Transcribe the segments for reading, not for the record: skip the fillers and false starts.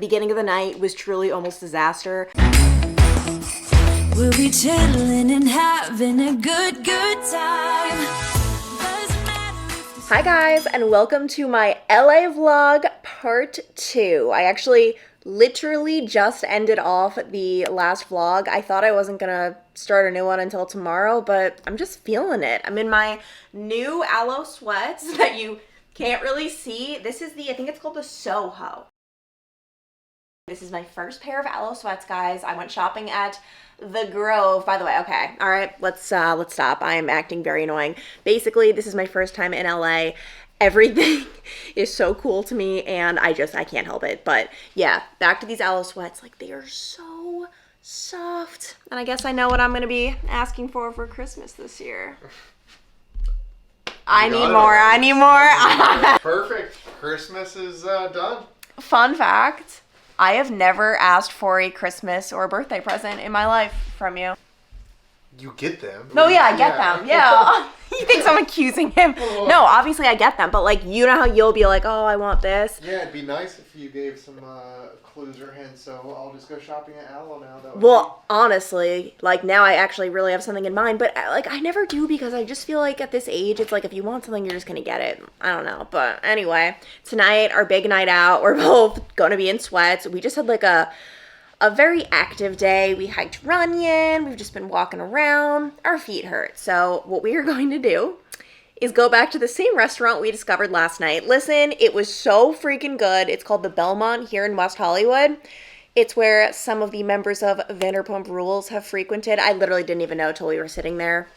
Beginning of the night was truly almost disaster. We'll be chilling and having a good time. Hi guys, and welcome to my LA vlog part 2. I actually literally just ended off the last vlog. I thought I wasn't gonna start a new one until tomorrow, but I'm just feeling it. I'm in my new aloe sweats that you can't really see. This is I think it's called the Soho. This is my first pair of aloe sweats, guys. I went shopping at the Grove. By the way, okay, all right, let's stop. I am acting very annoying. Basically, this is my first time in LA. Everything is so cool to me, and I can't help it. But yeah, back to these aloe sweats. Like, they are so soft. And I guess I know what I'm gonna be asking for Christmas this year. I need more. Perfect. Christmas is done. Fun fact, I have never asked for a Christmas or a birthday present in my life from you. You get them. No, yeah, I get them. Yeah. He thinks I'm accusing him. No, obviously I get them, but like, you know how you'll be like, oh, I want this. Yeah, it'd be nice if you gave some clues or hints, so I'll just go shopping at Aloe now. Well, honestly, like, now I actually really have something in mind, but like, I never do, because I just feel like at this age, it's like, if you want something, you're just gonna get it. I don't know, but anyway, tonight, our big night out, we're both gonna be in sweats. We just had like a very active day. We hiked Runyon. We've just been walking around. Our feet hurt. So what we are going to do is go back to the same restaurant we discovered last night. Listen, it was so freaking good. It's called the Belmont here in West Hollywood. It's where some of the members of Vanderpump Rules have frequented. I literally didn't even know till we were sitting there.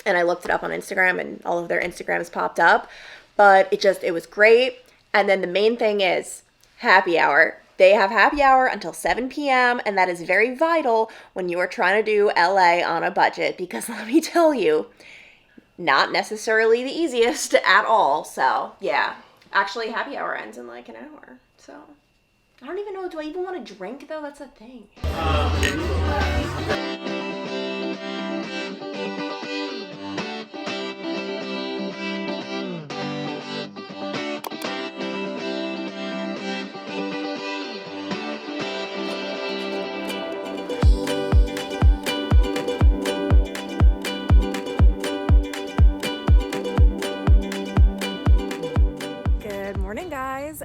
And I looked it up on Instagram, and all of their Instagrams popped up. But it was great. And then the main thing is happy hour. They have happy hour until 7 p.m. and that is very vital when you are trying to do LA on a budget, because let me tell you, not necessarily the easiest at all. So yeah, actually happy hour ends in like an hour. So I don't even know, do I even want to drink though? That's a thing.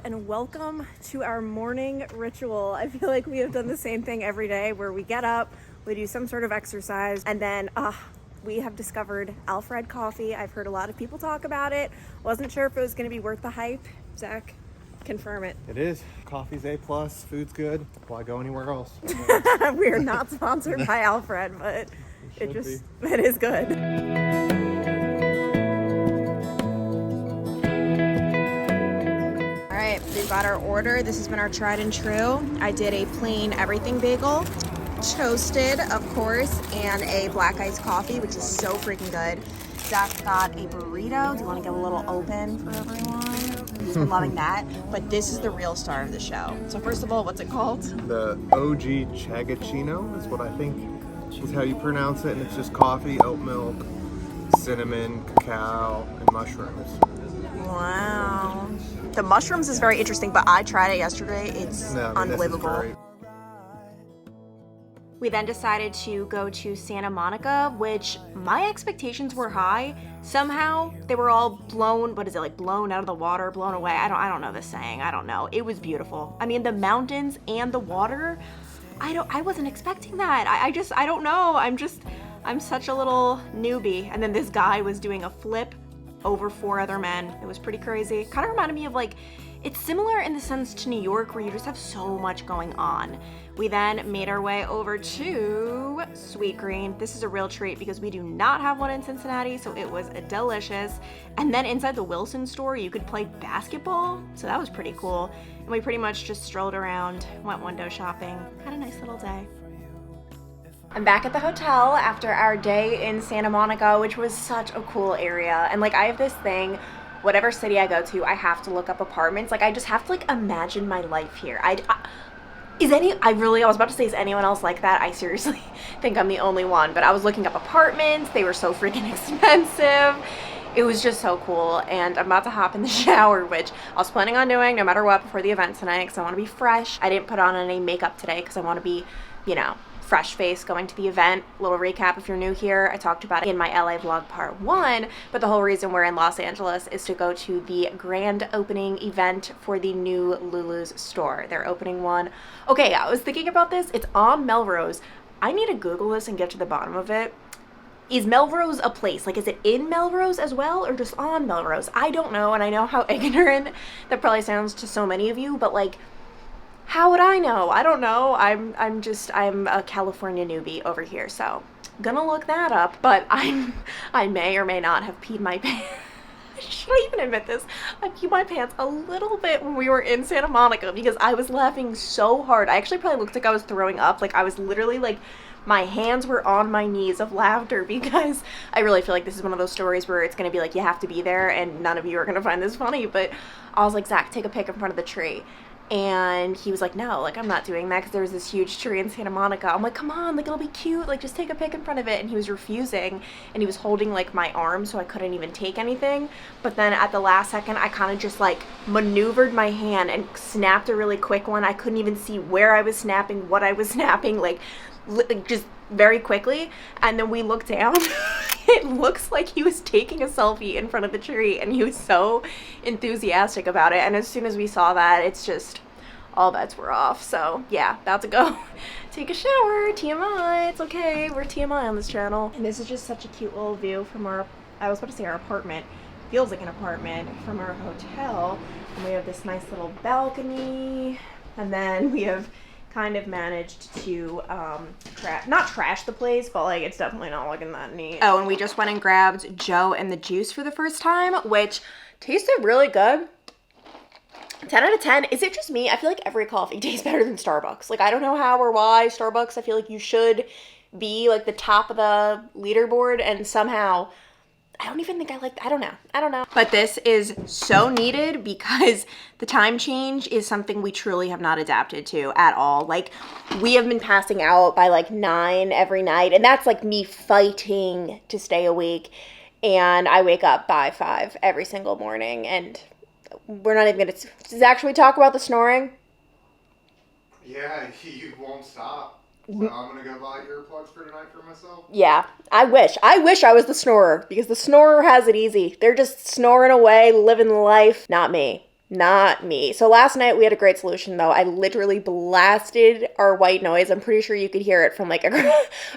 And welcome to our morning ritual. I feel like we have done the same thing every day, where we get up, we do some sort of exercise, and then we have discovered Alfred coffee. I've heard a lot of people talk about it. Wasn't sure if it was going to be worth the hype. Zach, confirm it. It is. Coffee's A+, food's good. Why go anywhere else? We are not sponsored by Alfred, but it is good. We've got our order. This has been our tried and true. I did a plain everything bagel, toasted, of course, and a black iced coffee, which is so freaking good. Zach got a burrito. Do you want to give a little open for everyone? He's been loving that. But this is the real star of the show. So first of all, what's it called? The OG Chagachino is what I think is how you pronounce it, and it's just coffee, oat milk, cinnamon, cacao, and mushrooms. Wow. The mushrooms is very interesting, but I tried it yesterday. It's unbelievable. We then decided to go to Santa Monica, which my expectations were high. Somehow they were all blown, blown out of the water, blown away. I don't know this saying. I don't know. It was beautiful. I mean, the mountains and the water, I wasn't expecting that. I don't know. I'm such a little newbie. And then this guy was doing a flip over 4 other men. It was pretty crazy. Kind of reminded me of it's similar in the sense to New York, where you just have so much going on. We then made our way over to Sweet Green. This is a real treat because we do not have one in Cincinnati, so it was delicious. And then inside the Wilson store, you could play basketball, so that was pretty cool. And we pretty much just strolled around, went window shopping, had a nice little day. I'm back at the hotel after our day in Santa Monica, which was such a cool area. And I have this thing, whatever city I go to, I have to look up apartments. I just have to imagine my life here. I was about to say, is anyone else like that? I seriously think I'm the only one. But I was looking up apartments. They were so freaking expensive. It was just so cool, and I'm about to hop in the shower, which I was planning on doing no matter what before the event tonight because I want to be fresh. I didn't put on any makeup today because I want to be, you know, fresh face going to the event. Little recap if you're new here, I talked about it in my LA vlog part 1, but the whole reason we're in Los Angeles is to go to the grand opening event for the new Lulus store. They're opening one. Okay, I was thinking about this. It's on Melrose. I need to Google this and get to the bottom of it. Is Melrose a place? Like, is it in Melrose as well or just on Melrose? I don't know, and I know how ignorant that probably sounds to so many of you, but like, how would I know? I don't know. I'm a California newbie over here, so gonna look that up, but I may or may not have peed my pants. Should I even admit this? I peed my pants a little bit when we were in Santa Monica because I was laughing so hard. I actually probably looked like I was throwing up. Like, I was literally like, my hands were on my knees of laughter because I really feel like this is one of those stories where it's going to be like, you have to be there and none of you are going to find this funny. But I was like, Zach, take a pic in front of the tree. And he was like, no, like, I'm not doing that because there was this huge tree in Santa Monica. I'm like, come on, like, it'll be cute. Like, just take a pic in front of it. And he was refusing. And he was holding, like, my arm so I couldn't even take anything. But then at the last second, I kind of just, like, maneuvered my hand and snapped a really quick one. I couldn't even see where I was snapping, what I was snapping, like just very quickly. And then we looked down. It looks like he was taking a selfie in front of the tree and he was so enthusiastic about it. And as soon as we saw that, it's just all bets were off. So yeah, about to go take a shower. TMI, it's okay, we're TMI on this channel. And this is just such a cute little view from our, I was about to say our apartment, feels like an apartment, from our hotel. And we have this nice little balcony, and then we have kind of managed to not trash the place, but like, it's definitely not looking that neat. Oh, and we just went and grabbed Joe and the juice for the first time, which tasted really good. 10 out of 10. Is it just me? I feel like every coffee tastes better than Starbucks. Like, I don't know how or why. Starbucks, I feel like you should be like the top of the leaderboard, and somehow I don't even think I like, I don't know. But this is so needed because the time change is something we truly have not adapted to at all. Like, we have been passing out by like 9 every night, and that's like me fighting to stay awake. And I wake up by 5 every single morning, and we're not even gonna, does actually talk about the snoring? Yeah, you won't stop. So I'm gonna go buy earplugs for tonight for myself. Yeah, I wish I was the snorer, because the snorer has it easy. They're just snoring away, living life. Not me. So last night we had a great solution though. I literally blasted our white noise. I'm pretty sure you could hear it from like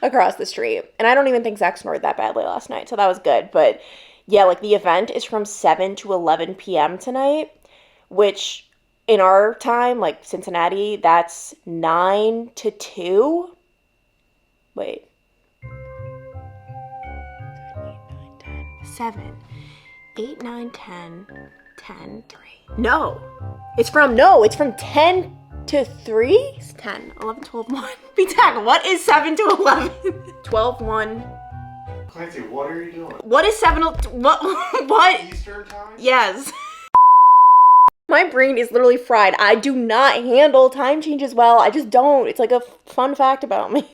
across the street. And I don't even think Zach snored that badly last night, so that was good. But yeah, like, the event is from 7 to 11 p.m. tonight, which in our time, like Cincinnati, that's 9 to 2. Wait. 7, 8, 9, 10, 10, 3. No, it's from 10 to 3? It's 10, 11, 12, 1. B-Tag, what is 7 to 11? 12, 1. Clancy, what are you doing? What is 7, what? Eastern time? Yes. My brain is literally fried. I do not handle time changes well. I just don't. It's like a fun fact about me.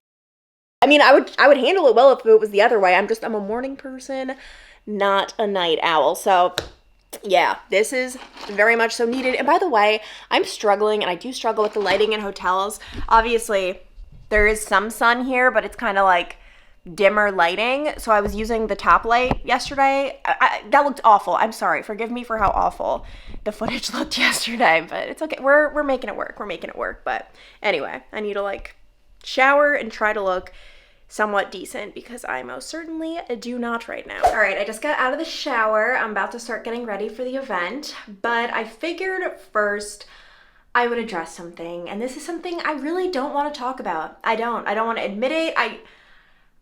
I mean, I would handle it well if it was the other way. I'm a morning person, not a night owl. So yeah, this is very much so needed. And by the way, I'm struggling, and I do struggle with the lighting in hotels. Obviously, there is some sun here, but it's kind of like dimmer lighting. So I was using the top light yesterday. That looked awful. I'm sorry. Forgive me for how awful the footage looked yesterday, but it's okay. We're making it work. But anyway, I need to like shower and try to look somewhat decent because I most certainly do not right now. All right, I just got out of the shower. I'm about to start getting ready for the event, but I figured first I would address something, and this is something I really don't want to talk about. I don't want to admit it.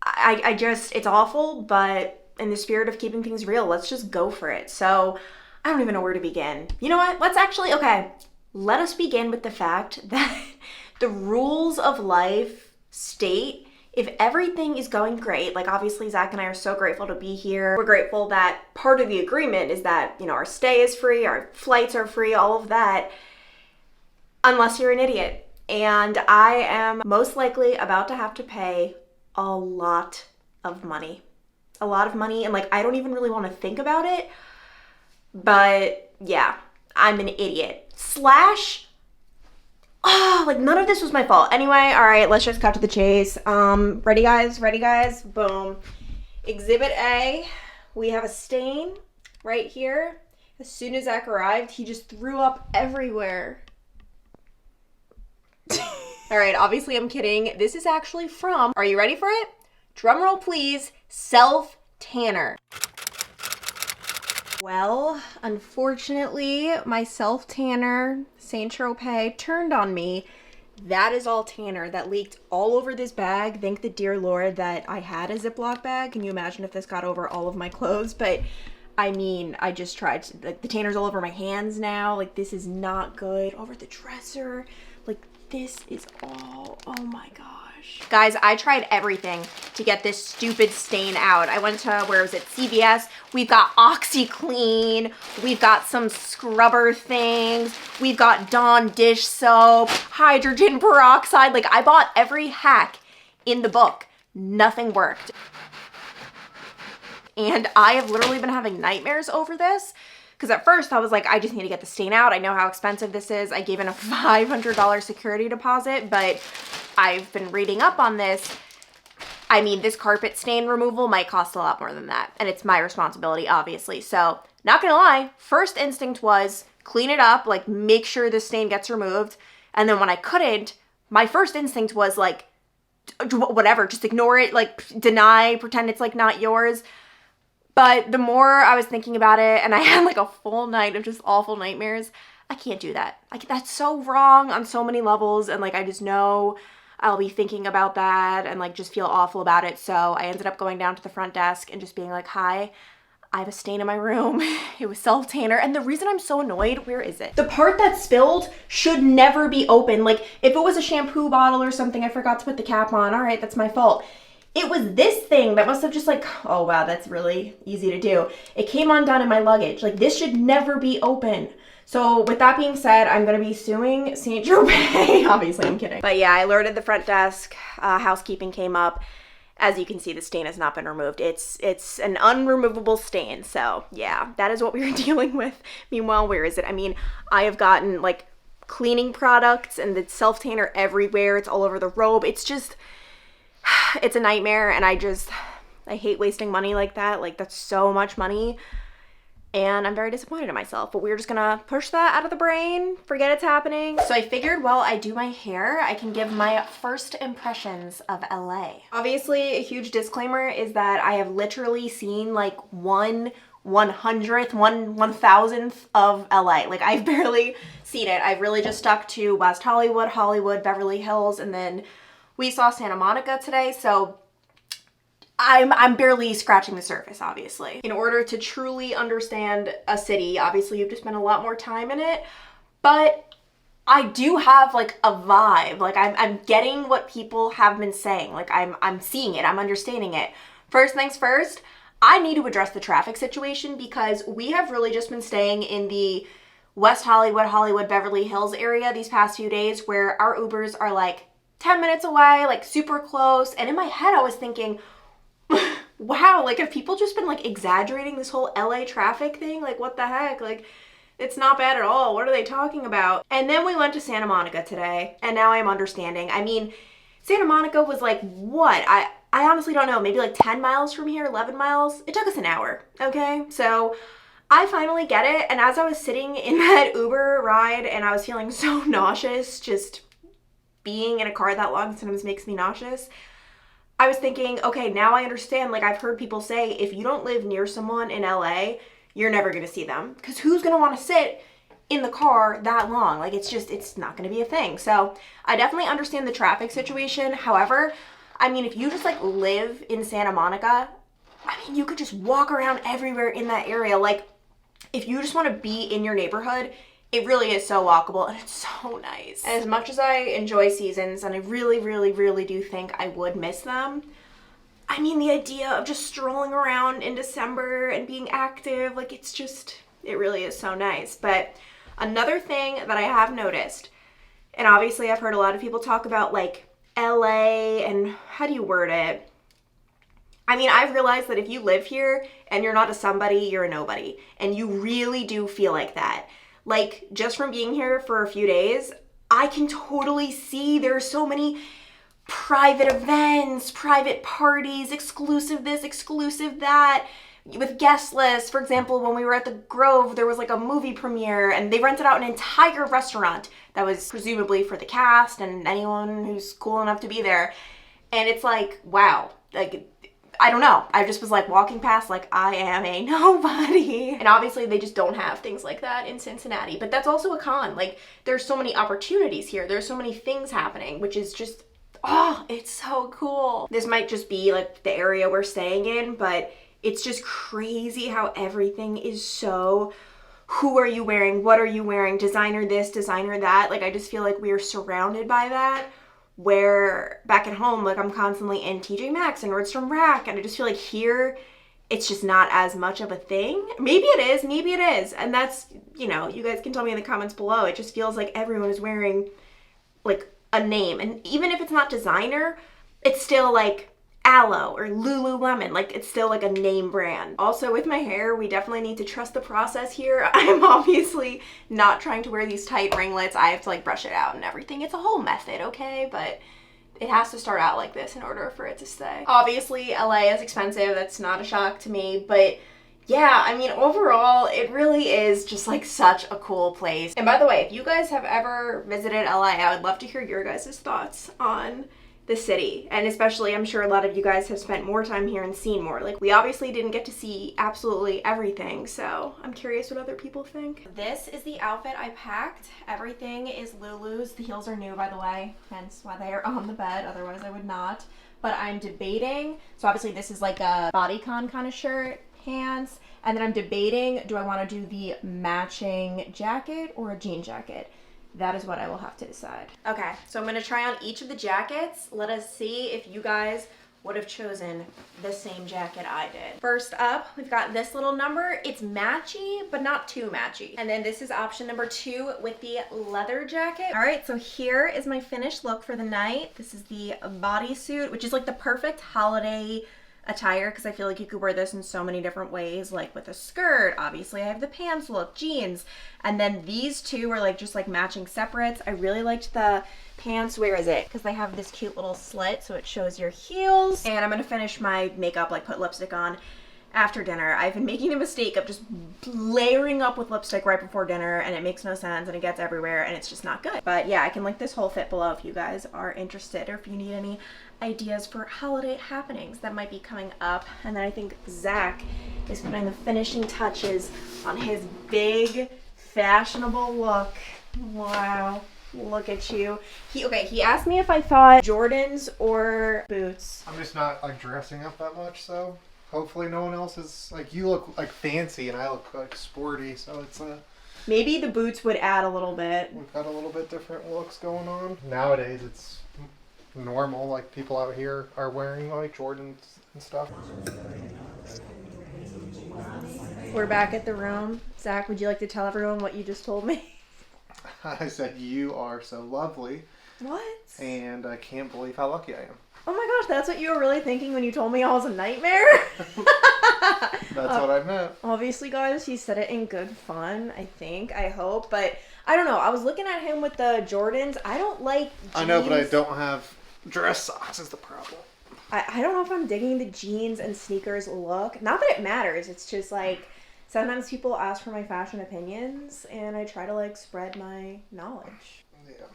I just, it's awful, but in the spirit of keeping things real, let's just go for it. So I don't even know where to begin. You know what? Let us begin with the fact that the rules of life state if everything is going great, like obviously Zach and I are so grateful to be here. We're grateful that part of the agreement is that, you know, our stay is free, our flights are free, all of that, unless you're an idiot. And I am most likely about to have to pay a lot of money. a lot of money and like I don't even really want to think about it. But yeah, I'm an idiot. Slash, like none of this was my fault. Anyway, all right, let's just cut to the chase. Ready guys? Ready guys? Boom. Exhibit A, we have a stain right here. As soon as Zach arrived, he just threw up everywhere. All right, obviously I'm kidding. This is actually from, are you ready for it? Drum roll please, Self Tanner. Well, unfortunately, my Self Tanner Saint Tropez turned on me. That is all tanner that leaked all over this bag. Thank the dear Lord that I had a Ziploc bag. Can you imagine if this got over all of my clothes? But I mean, I just tried to, like, the tanner's all over my hands now. Like, this is not good. Over the dresser. Like, this is all, oh my gosh. Guys, I tried everything to get this stupid stain out. I went to, where was it, CVS. We've got OxyClean. We've got some scrubber things. We've got Dawn dish soap, hydrogen peroxide. Like, I bought every hack in the book. Nothing worked. And I have literally been having nightmares over this. Because at first I was like, I just need to get the stain out. I know how expensive this is. I gave in a $500 security deposit, but I've been reading up on this. I mean, this carpet stain removal might cost a lot more than that. And it's my responsibility, obviously. So, not gonna lie, first instinct was clean it up, like make sure the stain gets removed. And then when I couldn't, my first instinct was like, whatever, just ignore it, like deny, pretend it's like not yours. But the more I was thinking about it and I had like a full night of just awful nightmares, I can't do that. That's so wrong on so many levels. And like, I just know I'll be thinking about that and like just feel awful about it. So I ended up going down to the front desk and just being like, hi, I have a stain in my room. It was Self Tanner. And the reason I'm so annoyed, where is it? The part that spilled should never be open. Like if it was a shampoo bottle or something, I forgot to put the cap on. All right, that's my fault. It was this thing that must have just like, oh wow, that's really easy to do. It came undone in my luggage. Like this should never be open. So with that being said, I'm gonna be suing Saint Tropez. Obviously, I'm kidding. But yeah, I alerted the front desk. Housekeeping came up. As you can see, the stain has not been removed. It's an unremovable stain. So yeah, that is what we were dealing with. Meanwhile, where is it? I mean, I have gotten like cleaning products and the Self Tanner everywhere. It's all over the robe. It's just, it's a nightmare, and I hate wasting money like that. Like, that's so much money, and I'm very disappointed in myself, but we're just gonna push that out of the brain, forget it's happening. So I figured while I do my hair, I can give my first impressions of LA. Obviously, a huge disclaimer is that I have literally seen like 1/1000th of LA. Like, I've barely seen it. I've really just stuck to West Hollywood, Beverly Hills, and then we saw Santa Monica today, so I'm barely scratching the surface, obviously. In order to truly understand a city, obviously you have to spend a lot more time in it, but I do have like a vibe. Like I'm getting what people have been saying. Like I'm seeing it, I'm understanding it. First things first, I need to address the traffic situation because we have really just been staying in the West Hollywood, Beverly Hills area these past few days where our Ubers are like 10 minutes away, like super close. And in my head, I was thinking, wow, like have people just been like exaggerating this whole LA traffic thing? Like what the heck? Like it's not bad at all. What are they talking about? And then we went to Santa Monica today and now I'm understanding. I mean, Santa Monica was like, what? I honestly don't know, maybe like 10 miles from here, 11 miles. It took us an hour, okay? So I finally get it. And as I was sitting in that Uber ride and I was feeling so nauseous, just being in a car that long sometimes makes me nauseous. I was thinking, okay, now I understand. Like I've heard people say, if you don't live near someone in LA, you're never gonna see them. Because who's gonna wanna sit in the car that long? Like it's not gonna be a thing. So I definitely understand the traffic situation. However, I mean, if you just like live in Santa Monica, I mean, you could just walk around everywhere in that area. Like if you just wanna be in your neighborhood, it really is so walkable and it's so nice. And as much as I enjoy seasons and I really do think I would miss them, I mean, the idea of just strolling around in December and being active, like it really is so nice. But another thing that I have noticed, and obviously I've heard a lot of people talk about like LA and how do you word it? I mean, I've realized that if you live here and you're not a somebody, you're a nobody. And you really do feel like that. Like, just from being here for a few days, I can totally see there's so many private events, private parties, exclusive this, exclusive that, with guest lists. For example, when we were at the Grove, there was like a movie premiere and they rented out an entire restaurant that was presumably for the cast and anyone who's cool enough to be there. And it's like, wow, like, I don't know. I just was like walking past like I am a nobody. And obviously they just don't have things like that in Cincinnati. But that's also a con. Like, there's so many opportunities here. There's so many things happening, which is just, oh, it's so cool. This might just be like the area we're staying in, but it's just crazy how everything is so, who are you wearing? What are you wearing? Designer this, designer that. Like, I just feel like we are surrounded by that. Where back at home, like, I'm constantly in TJ Maxx and Nordstrom Rack, and I just feel like here it's just not as much of a thing. Maybe it is, and that's, you know, you guys can tell me in the comments below. It just feels like everyone is wearing like a name, and even if it's not designer, it's still like Aloe or Lululemon. Like, it's still like a name brand. Also, with my hair, we definitely need to trust the process here. I'm obviously not trying to wear these tight ringlets. I have to like brush it out and everything. It's a whole method, okay? But it has to start out like this in order for it to stay. Obviously, LA is expensive. That's not a shock to me, but yeah, I mean, overall, it really is just like such a cool place. And by the way, if you guys have ever visited LA, I would love to hear your guys' thoughts on the city. And especially, I'm sure a lot of you guys have spent more time here and seen more. Like, we obviously didn't get to see absolutely everything, so I'm curious what other people think. This is the outfit I packed. Everything is Lulus. The heels are new, by the way, hence why they are on the bed. Otherwise, I would not. But I'm debating. So obviously, this is like a bodycon kind of shirt, pants, and then I'm debating, do I want to do the matching jacket or a jean jacket? That is what I will have to decide. Okay, so I'm gonna try on each of the jackets. Let us see if you guys would have chosen the same jacket I did. First up, we've got this little number. It's matchy, but not too matchy. And then this is option number 2 with the leather jacket. All right, so here is my finished look for the night. This is the bodysuit, which is like the perfect holiday attire, because I feel like you could wear this in so many different ways, like with a skirt. Obviously I have the pants look, jeans, and then these two are like just like matching separates. I really liked the pants. Where is it? Because they have this cute little slit so it shows your heels. And I'm gonna finish my makeup, like put lipstick on after dinner. I've been making the mistake of just layering up with lipstick right before dinner, and it makes no sense and it gets everywhere and it's just not good. But yeah, I can link this whole fit below if you guys are interested, or if you need any ideas for holiday happenings that might be coming up. And then I think Zach is putting the finishing touches on his big fashionable look. Wow, look at you. He asked me if I thought Jordans or boots. I'm just not like dressing up that much, so hopefully no one else is like, you look like fancy and I look like sporty, so it's maybe the boots would add a little bit. we've got a little bit different looks going on. Nowadays it's normal, like people out here are wearing like Jordans and stuff. We're back at the room. Zach, would you like to tell everyone what you just told me? I said, you are so lovely. What? And I can't believe how lucky I am. Oh my gosh, that's what you were really thinking when you told me I was a nightmare? That's what I meant. Obviously, guys, he said it in good fun, I think, I hope. But I don't know. I was looking at him with the Jordans. I don't like jeans. I know, but I don't have dress socks is the problem. I don't know if I'm digging the jeans and sneakers look. Not that it matters. It's just like, sometimes people ask for my fashion opinions, and I try to like spread my knowledge. Yeah.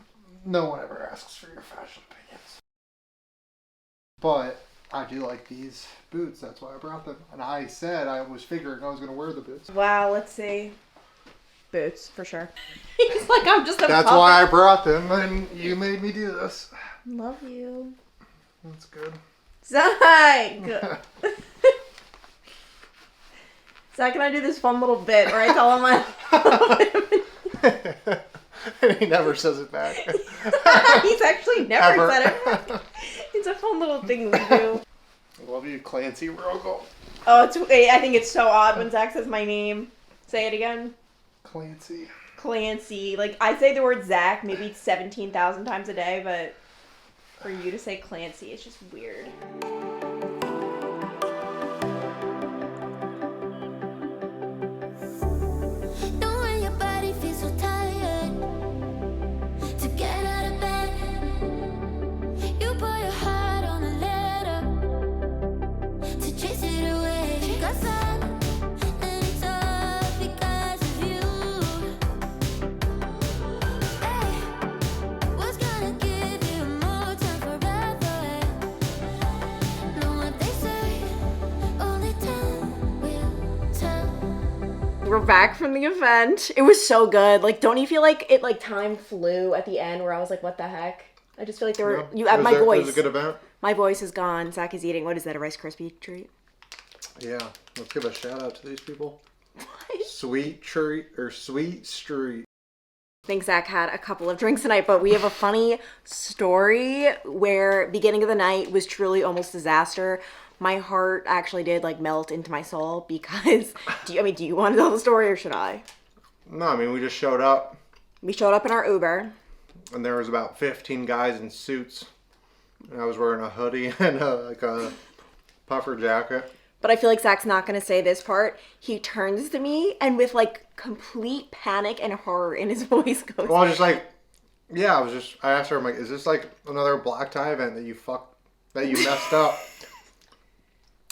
No one ever asks for your fashion opinions. But I do like these boots. That's why I brought them. And I said I was figuring I was going to wear the boots. Wow, let's see. Boots, for sure. He's like, I'm just a That's puppet. why I brought them, and you made me do this. Love you. That's good. Zach! Zach, can I do this fun little bit where I tell him And he never says it back. He's actually never Ever. said it. It's a fun little thing we do. I love you, Clancy Rogo. Oh, I think it's so odd when Zach says my name. Say it again. Clancy. Clancy. Like, I say the word Zach maybe 17,000 times a day, but for you to say Clancy, it's just weird. we're back from the event. It was so good. Like, don't you feel like it, like, time flew at the end where I was like, what the heck? I just feel like there were, my voice. It was a good event. My voice is gone. Zach is eating, what is that, a Rice Krispie treat? Yeah, let's give a shout out to these people. What? Sweet Treat, or Sweet Street. I think Zach had a couple of drinks tonight, but we have a funny story where beginning of the night was truly almost disaster. My heart actually did like melt into my soul because, do you want to tell the story or should I? No, I mean, we just showed up. We showed up in our Uber. And there was about 15 guys in suits. And I was wearing a hoodie and a puffer jacket. But I feel like Zach's not going to say this part. He turns to me and with like complete panic and horror in his voice goes... Well, I was just like, yeah, I asked her, I'm like, is this like another black tie event that you messed up?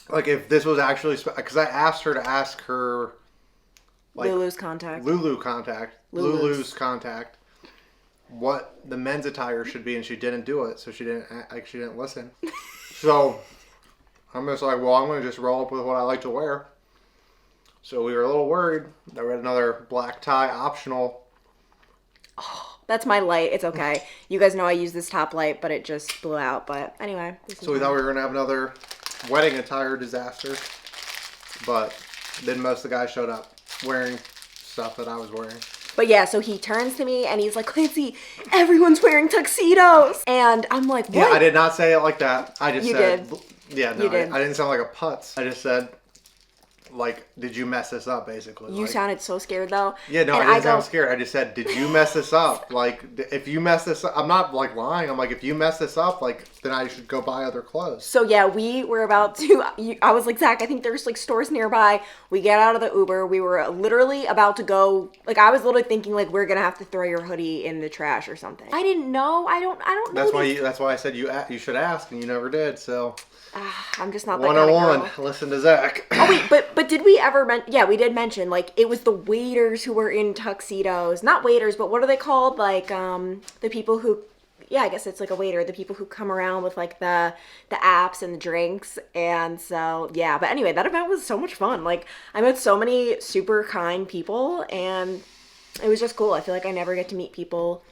Like if this was actually, because I asked her to ask her... like, Lulu's contact. Lulu's contact. What the men's attire should be, and she didn't do it, so she didn't listen. So... I'm just like, well, I'm going to just roll up with what I like to wear. So we were a little worried that we had another black tie optional. Oh, that's my light. It's okay. You guys know I use this top light, but it just blew out. But anyway. So we thought we were going to have another wedding attire disaster. But then most of the guys showed up wearing stuff that I was wearing. But yeah, so he turns to me and he's like, Clancy, everyone's wearing tuxedos. And I'm like, what? Yeah, I did not say it like that. I just said... did. Yeah, no, I didn't sound like a putz. I just said, like, did you mess this up, basically? You sounded so scared, though. Yeah, no, I didn't sound scared. I just said, did you mess this up? Like, if you mess this up, I'm not, like, lying. I'm like, if you mess this up, like, then I should go buy other clothes. So, yeah, we were about to, I was like, Zach, I think there's, like, stores nearby. We get out of the Uber. We were literally about to go, like, I was literally thinking, like, we're going to have to throw your hoodie in the trash or something. I didn't know. I don't know. That's why I said you should ask, and you never did, so... I'm just not that kind of girl. 101, listen to Zach. Oh wait, but did we ever yeah, we did mention like it was the waiters who were in tuxedos. Not waiters, but what are they called? Like the people who, yeah, I guess it's like a waiter, the people who come around with like the apps and the drinks. And so yeah, but anyway, that event was so much fun. Like I met so many super kind people and it was just cool. I feel like I never get to meet people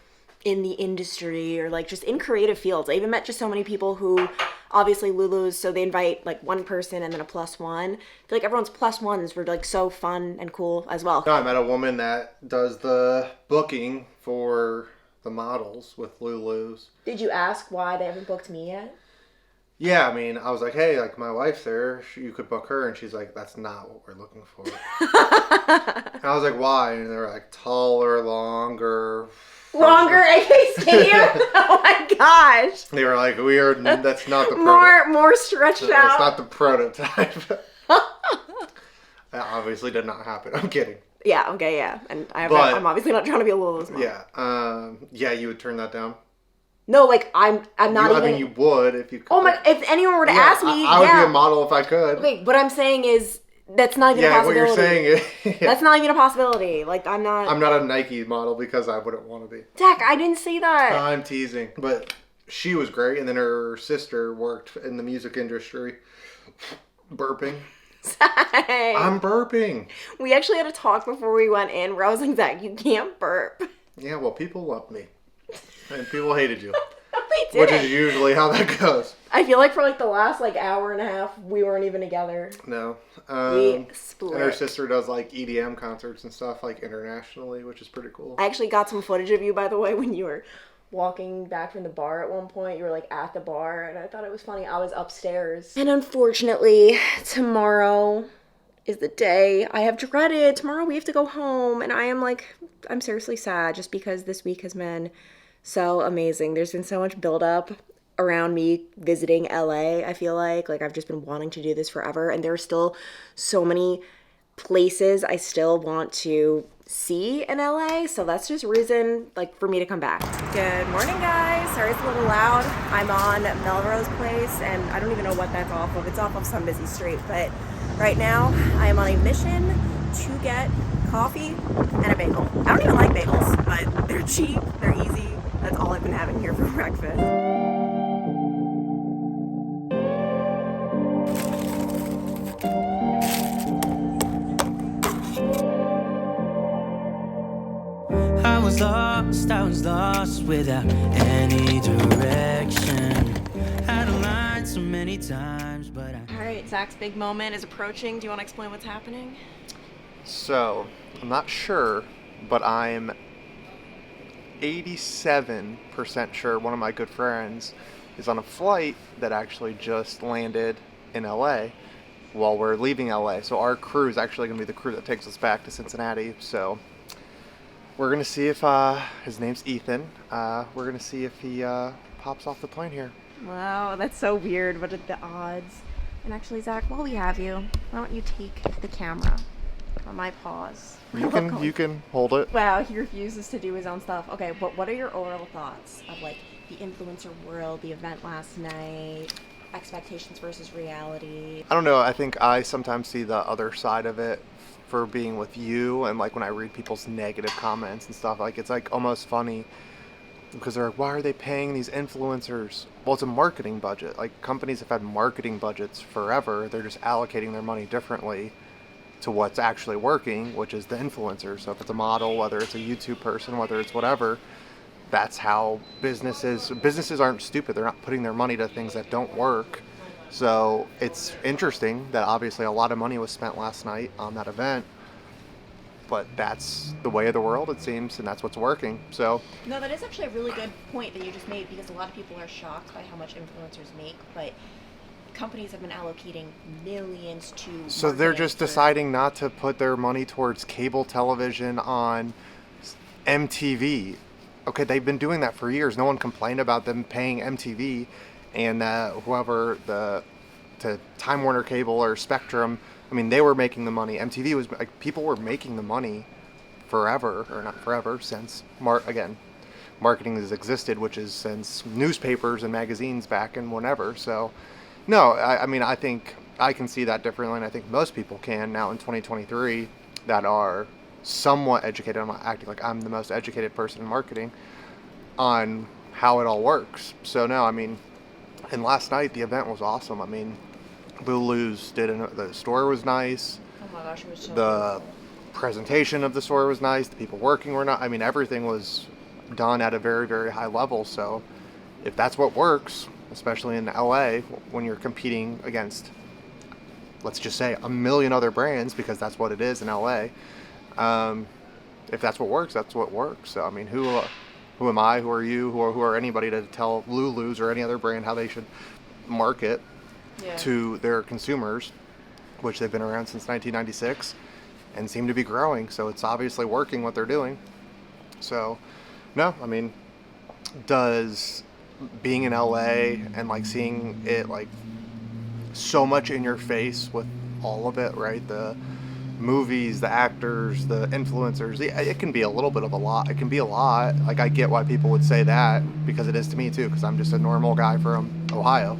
in the industry or like just in creative fields. I even met just so many people who obviously Lulu's, so they invite like one person and then a +1. I feel like everyone's +1s were like so fun and cool as well. No, I met a woman that does the booking for the models with Lulu's. Did you ask why they haven't booked me yet? Yeah, I mean, I was like, hey, like my wife's there, you could book her, and she's like, that's not what we're looking for. And I was like, why? And they were like, taller, longer, aka skinnier. Oh my gosh! They were like, that's not the more stretched out. That's not the prototype. That obviously did not happen. I'm kidding. Yeah. Okay. Yeah. And I'm obviously not trying to be a Lulu's mom. Yeah. Yeah. You would turn that down. No, like I'm not even. I mean, you would if you could. Oh my! If anyone were to ask me, I would be a model if I could. Okay, what I'm saying is that's not even a possibility. What you're saying is that's not even a possibility. Like I'm not a Nike model because I wouldn't want to be. Dak, I didn't say that. I'm teasing, but she was great, and then her sister worked in the music industry. Burping. I'm burping. We actually had a talk before we went in where I was like, Zach, you can't burp. Yeah, well, people love me. And people hated you. They did. Which is usually how that goes. I feel like for like the last like hour and a half, we weren't even together. No. We split. And her sister does like EDM concerts and stuff like internationally, which is pretty cool. I actually got some footage of you, by the way, when you were walking back from the bar at one point. You were like at the bar and I thought it was funny. I was upstairs. And unfortunately, tomorrow is the day I have dreaded. Tomorrow we have to go home and I'm seriously sad just because this week has been so amazing. There's been so much buildup around me visiting LA, I feel like I've just been wanting to do this forever and there are still so many places I still want to see in LA, so that's just reason for me to come back. Good morning, guys. Sorry it's a little loud. I'm on Melrose Place and I don't even know what that's off of. It's off of some busy street, but right now I am on a mission to get coffee and a bagel. I don't even like bagels, but they're cheap, they're easy. That's all I've been having here for breakfast. lost, I was lost without any direction. Had to learn so many times, but All right, Zach's big moment is approaching. Do you want to explain what's happening? So, I'm not sure, but I'm 87% sure one of my good friends is on a flight that actually just landed in LA while we're leaving LA. So our crew is actually going to be the crew that takes us back to Cincinnati. So we're going to see if, his name's Ethan, we're going to see if he pops off the plane here. Wow, that's so weird. What are the odds? And actually, Zach, while we have you, why don't you take the camera on my paws? You can hold it. Wow, he refuses to do his own stuff. Okay, but what are your overall thoughts of like the influencer world, the event last night, expectations versus reality? I don't know. I think I sometimes see the other side of it for being with you, and like when I read people's negative comments and stuff, like it's like almost funny because they're like, why are they paying these influencers? Well, it's a marketing budget. Like companies have had marketing budgets forever. They're just allocating their money differently to what's actually working, which is the influencer. So if it's a model, whether it's a YouTube person, whether it's whatever, that's how businesses aren't stupid. They're not putting their money to things that don't work. So it's interesting that obviously a lot of money was spent last night on that event, but that's the way of the world, it seems, and that's what's working. So No, that is actually a really good point that you just made, because a lot of people are shocked by how much influencers make, but companies have been allocating millions to so they're marketing just for- deciding not to put their money towards cable television on MTV. Okay, they've been doing that for years. No one complained about them paying MTV, and whoever to Time Warner Cable or Spectrum. I mean, they were making the money. MTV was like, people were making the money forever, or not forever, since marketing has existed, which is since newspapers and magazines back in whenever. So, no, I mean, I think I can see that differently, and I think most people can now in 2023 that are somewhat educated. I'm not acting like I'm the most educated person in marketing on how it all works. So no, I mean, and last night the event was awesome. I mean, Lulus the store was nice. Oh my gosh, it was so The beautiful. presentation of the store was nice. The people working were not. I mean, everything was done at a very, very high level. So if that's what works, especially in LA, when you're competing against, let's just say, a million other brands, because that's what it is in LA. If that's what works, that's what works. So I mean, who am I? Who are you? Who are anybody to tell Lulus or any other brand how they should market to their consumers, which they've been around since 1996 and seem to be growing. So it's obviously working what they're doing. So no, I mean, does being in LA and like seeing it like so much in your face with all of it, right? The movies, the actors, the influencers, it can be a little bit of a lot. It can be a lot. Like, I get why people would say that, because it is to me too, because I'm just a normal guy from Ohio.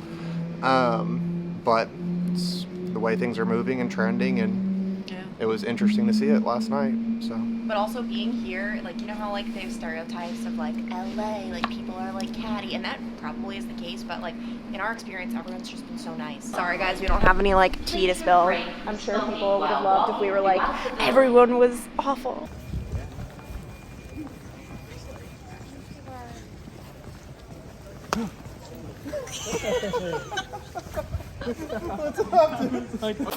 But it's the way things are moving and trending, and it was interesting to see it last night. So. But also being here, like, you know how like they have stereotypes of like LA, like people are like catty, and that probably is the case, but like in our experience, everyone's just been so nice. Sorry guys, we don't have any like tea to spill. I'm sure people would have loved if we were like, everyone was awful. What's up, dude?